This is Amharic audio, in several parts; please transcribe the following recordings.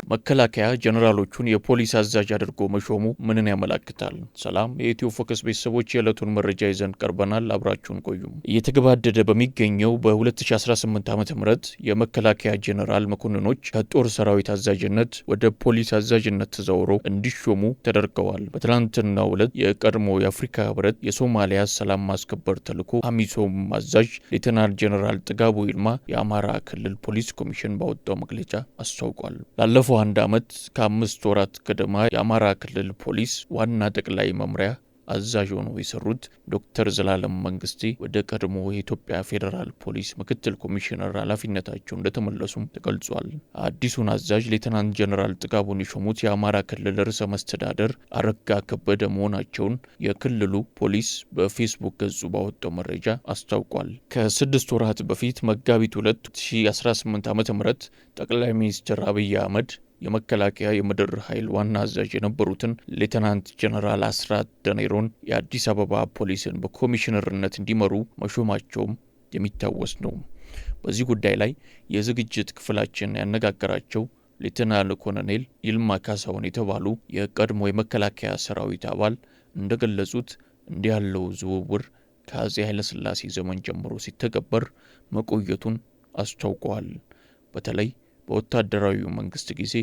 መከላከያ ጀነራሎቹን የፖሊስ አዛዥ አድርጎ መሾሙ ምንን ያመለክታል? ሰላም የኢትዮ ፎከስ ቤተሰቦች የዕለቱን መረጃ ይዘን ቀርበናል። አብራችሁን ቆዩ። እየተገባደደ በሚገኘው በ2018 ዓ.ም የመከላከያ ጀነራል መኮንኖች ከጦር ሰራዊት አዛዥነት ወደ ፖሊስ አዛዥነት ተዛውረው እንዲሾሙ ተደርገዋል። በትናንትናው ዕለት የቀድሞ የአፍሪካ ህብረት የሶማሊያ ሰላም ማስከበር ተልዕኮ አሚሶም አዛዥ ሌተናል ጀነራል ጥጋቡ ይልማ የአማራ ክልል ፖሊስ ኮሚሽን ባወጣው መግለጫ አስታውቋል። ላለፈው አንድ ዓመት ከ5 ወራት ገደማ የአማራ ክልል ፖሊስ ዋና ጠቅላይ መምሪያ አዛዥ ሆነው የሰሩት ዶክተር ዘላለም መንግስቴ ወደ ቀድሞ የኢትዮጵያ ፌዴራል ፖሊስ ምክትል ኮሚሽነር ኃላፊነታቸው እንደተመለሱም ተገልጿል። አዲሱን አዛዥ ሌተናንት ጀነራል ጥጋቡን የሾሙት የአማራ ክልል ርዕሰ መስተዳደር አረጋ ከበደ መሆናቸውን የክልሉ ፖሊስ በፌስቡክ ገጹ ባወጣው መረጃ አስታውቋል። ከ6 ወራት በፊት መጋቢት 2018 ዓ.ም ጠቅላይ ሚኒስትር አብይ አህመድ የመከላከያ የምድር ኃይል ዋና አዛዥ የነበሩትን ሌተናንት ጀነራል አስራት ደኔሮን የአዲስ አበባ ፖሊስን በኮሚሽነርነት እንዲመሩ መሾማቸውም የሚታወስ ነው። በዚህ ጉዳይ ላይ የዝግጅት ክፍላችን ያነጋገራቸው ሌተናል ኮሎኔል ይልማ ካሳሁን የተባሉ የቀድሞ የመከላከያ ሰራዊት አባል እንደገለጹት እንዲህ ያለው ዝውውር ከአፄ ኃይለሥላሴ ዘመን ጀምሮ ሲተገበር መቆየቱን አስታውቀዋል። በተለይ በወታደራዊ መንግስት ጊዜ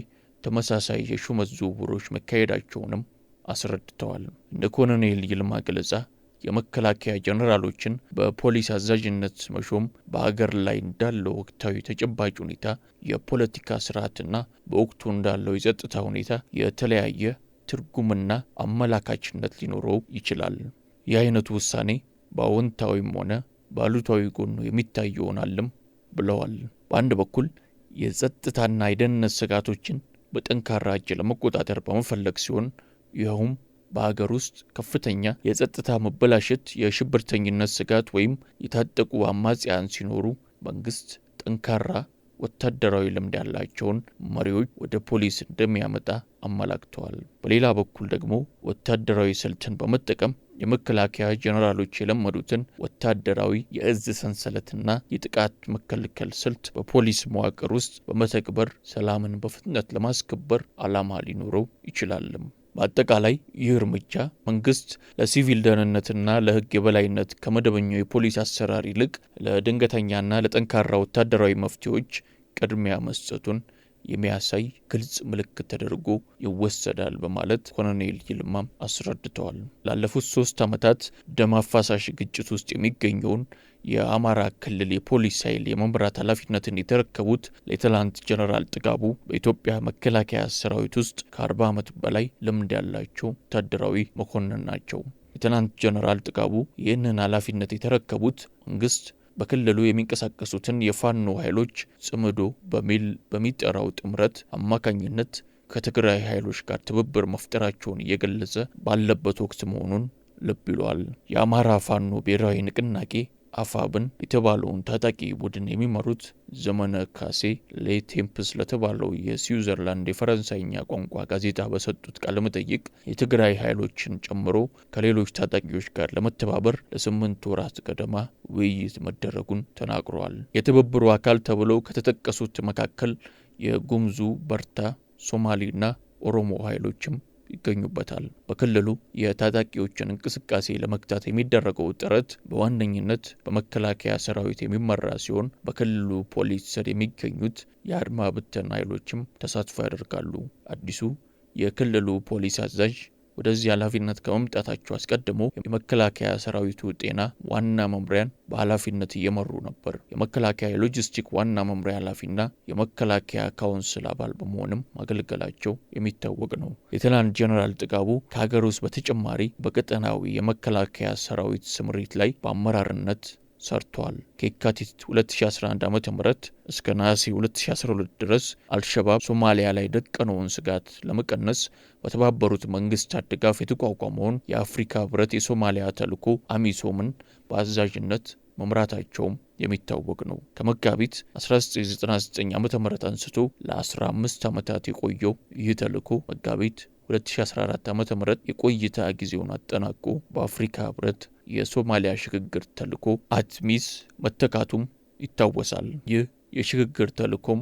ተመሳሳይ የሹመት ዝውውሮች መካሄዳቸውንም አስረድተዋል። እንደ ኮሎኔል ይልማ ገለጻ የመከላከያ ጀነራሎችን በፖሊስ አዛዥነት መሾም በአገር ላይ እንዳለው ወቅታዊ ተጨባጭ ሁኔታ፣ የፖለቲካ ስርዓትና በወቅቱ እንዳለው የጸጥታ ሁኔታ የተለያየ ትርጉምና አመላካችነት ሊኖረው ይችላል። ይህ አይነቱ ውሳኔ በአዎንታዊም ሆነ በአሉታዊ ጎኑ የሚታይ ይሆናልም ብለዋል። በአንድ በኩል የጸጥታና የደህንነት ስጋቶችን በጠንካራ እጅ ለመቆጣጠር በመፈለግ ሲሆን ይኸውም በሀገር ውስጥ ከፍተኛ የጸጥታ መበላሸት፣ የሽብርተኝነት ስጋት ወይም የታጠቁ አማጽያን ሲኖሩ መንግስት ጠንካራ ወታደራዊ ልምድ ያላቸውን መሪዎች ወደ ፖሊስ እንደሚያመጣ አመላክተዋል። በሌላ በኩል ደግሞ ወታደራዊ ስልትን በመጠቀም የመከላከያ ጀነራሎች የለመዱትን ወታደራዊ የእዝ ሰንሰለትና የጥቃት መከላከል ስልት በፖሊስ መዋቅር ውስጥ በመተግበር ሰላምን በፍጥነት ለማስከበር ዓላማ ሊኖረው ይችላልም። በአጠቃላይ ይህ እርምጃ መንግስት ለሲቪል ደህንነትና ለህግ የበላይነት ከመደበኛው የፖሊስ አሰራር ይልቅ ለድንገተኛና ለጠንካራ ወታደራዊ መፍትሄዎች ቅድሚያ መስጠቱን የሚያሳይ ግልጽ ምልክት ተደርጎ ይወሰዳል በማለት ኮሎኔል ይልማም አስረድተዋል። ላለፉት 3 ዓመታት ደም አፋሳሽ ግጭት ውስጥ የሚገኘውን የአማራ ክልል የፖሊስ ኃይል የመምራት ኃላፊነትን የተረከቡት ሌተናንት ጀነራል ጥጋቡ በኢትዮጵያ መከላከያ ሰራዊት ውስጥ ከ40 ዓመት በላይ ልምድ ያላቸው ወታደራዊ መኮንን ናቸው። ሌተናንት ጀነራል ጥጋቡ ይህንን ኃላፊነት የተረከቡት መንግስት በክልሉ የሚንቀሳቀሱትን የፋኖ ኃይሎች ጽምዶ በሚል በሚጠራው ጥምረት አማካኝነት ከትግራይ ኃይሎች ጋር ትብብር መፍጠራቸውን እየገለጸ ባለበት ወቅት መሆኑን ልብ ይሏል። የአማራ ፋኖ ብሔራዊ ንቅናቄ አፋብን የተባለውን ታጣቂ ቡድን የሚመሩት ዘመነ ካሴ ለቴምፕስ ለተባለው የስዊዘርላንድ የፈረንሳይኛ ቋንቋ ጋዜጣ በሰጡት ቃለ መጠይቅ የትግራይ ኃይሎችን ጨምሮ ከሌሎች ታጣቂዎች ጋር ለመተባበር ለ8 ወራት ገደማ ውይይት መደረጉን ተናግረዋል። የትብብሩ አካል ተብለው ከተጠቀሱት መካከል የጉምዙ በርታ፣ ሶማሌና ኦሮሞ ኃይሎችም ይገኙበታል። በክልሉ የታጣቂዎችን እንቅስቃሴ ለመግታት የሚደረገው ጥረት በዋነኝነት በመከላከያ ሰራዊት የሚመራ ሲሆን በክልሉ ፖሊስ ስር የሚገኙት የአድማ ብተና ኃይሎችም ተሳትፎ ያደርጋሉ። አዲሱ የክልሉ ፖሊስ አዛዥ ወደዚህ ኃላፊነት ከመምጣታቸው አስቀድሞ የመከላከያ ሰራዊቱ ጤና ዋና መምሪያን በኃላፊነት እየመሩ ነበር። የመከላከያ ሎጂስቲክ ዋና መምሪያ ኃላፊና የመከላከያ ካውንስል አባል በመሆንም ማገልገላቸው የሚታወቅ ነው። ሌተናንት ጀነራል ጥጋቡ ከሀገር ውስጥ በተጨማሪ በቀጠናዊ የመከላከያ ሰራዊት ስምሪት ላይ በአመራርነት ሰርቷል። ከየካቲት 2011 ዓ.ም እስከ ነሐሴ 2012 ድረስ አልሸባብ ሶማሊያ ላይ ደቀነውን ስጋት ለመቀነስ በተባበሩት መንግስታት ድጋፍ የተቋቋመውን የአፍሪካ ህብረት የሶማሊያ ተልዕኮ አሚሶምን በአዛዥነት መምራታቸውም የሚታወቅ ነው። ከመጋቢት 1999 ዓ.ም አንስቶ ለ15 ዓመታት የቆየው ይህ ተልዕኮ መጋቢት 2014 ዓ.ም የቆይታ ጊዜውን አጠናቆ በአፍሪካ ህብረት የሶማሊያ ሽግግር ተልዕኮ አትሚስ መተካቱም ይታወሳል። ይህ የሽግግር ተልዕኮም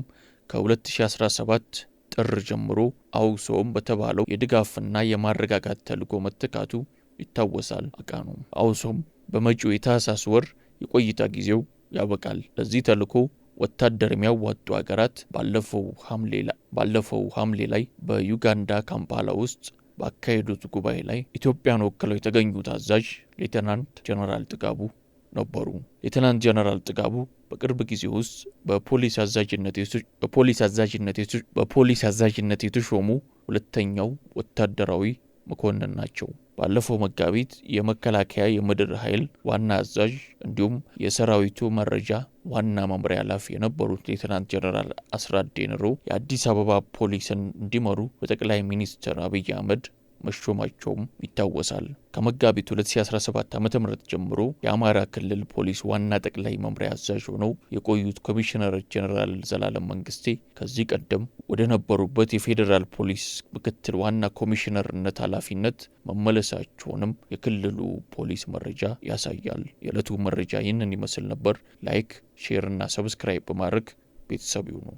ከ2017 ጥር ጀምሮ አውሶም በተባለው የድጋፍና የማረጋጋት ተልዕኮ መተካቱ ይታወሳል። አቃኑ አውሶም በመጪው የታህሳስ ወር የቆይታ ጊዜው ያበቃል። ለዚህ ተልዕኮ ወታደር የሚያዋጡ ሀገራት ባለፈው ሐምሌ ላይ በዩጋንዳ ካምፓላ ውስጥ ባካሄዱት ጉባኤ ላይ ኢትዮጵያን ወክለው የተገኙት አዛዥ ሌተናንት ጀነራል ጥጋቡ ነበሩ። ሌተናንት ጀነራል ጥጋቡ በቅርብ ጊዜ ውስጥ በፖሊስ አዛዥነት የተሾሙ ሁለተኛው ወታደራዊ መኮንን ናቸው። ባለፈው መጋቢት የመከላከያ የምድር ኃይል ዋና አዛዥ እንዲሁም የሰራዊቱ መረጃ ዋና መምሪያ ኃላፊ የነበሩት ሌተናንት ጀነራል አስራት ዴኔሮ የአዲስ አበባ ፖሊስን እንዲመሩ በጠቅላይ ሚኒስትር አብይ አህመድ መሾማቸውም ይታወሳል። ከመጋቢት 2017 ዓ.ም ጀምሮ የአማራ ክልል ፖሊስ ዋና ጠቅላይ መምሪያ አዛዥ ሆነው የቆዩት ኮሚሽነር ጀነራል ዘላለም መንግስቴ ከዚህ ቀደም ወደ ነበሩበት የፌዴራል ፖሊስ ምክትል ዋና ኮሚሽነርነት ኃላፊነት መመለሳቸውንም የክልሉ ፖሊስ መረጃ ያሳያል። የዕለቱ መረጃ ይህንን ይመስል ነበር። ላይክ፣ ሼር እና ሰብስክራይብ በማድረግ ቤተሰብ ይሁኑ።